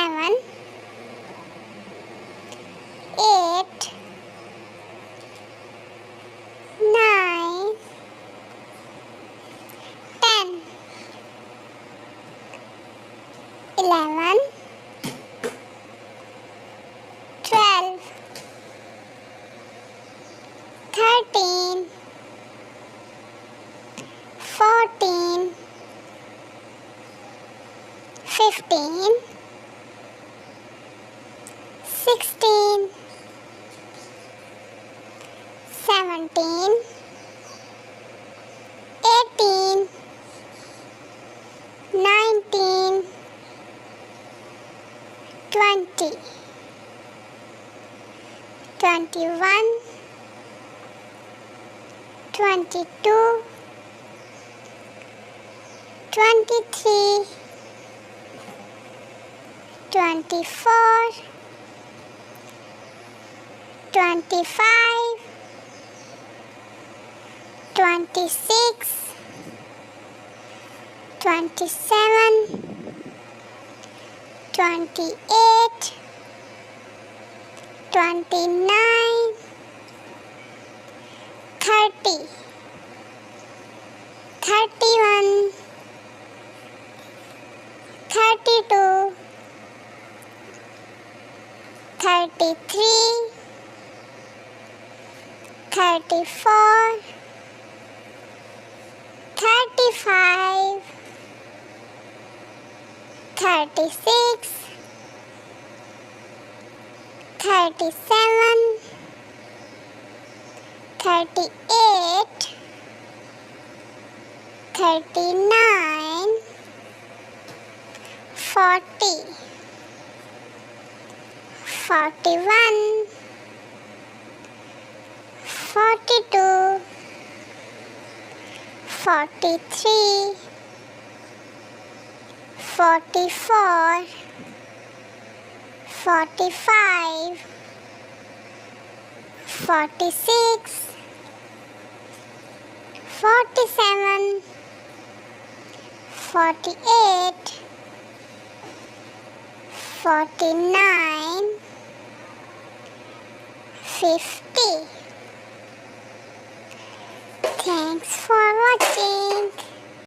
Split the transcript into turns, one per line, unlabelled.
7, 8, 9, 10, 11, 12, 13, 14, 15, 16, 17, 18, 19, 20, 21, 22, 23, 24, 25, 26, 27, 28, 29, 30, 31, 32, 33, 34, 35, 36, 37, 38, 39, 40, 41, 42, 43, 44, 45, 46, 47, 48, 49, 50. Thanks for watching.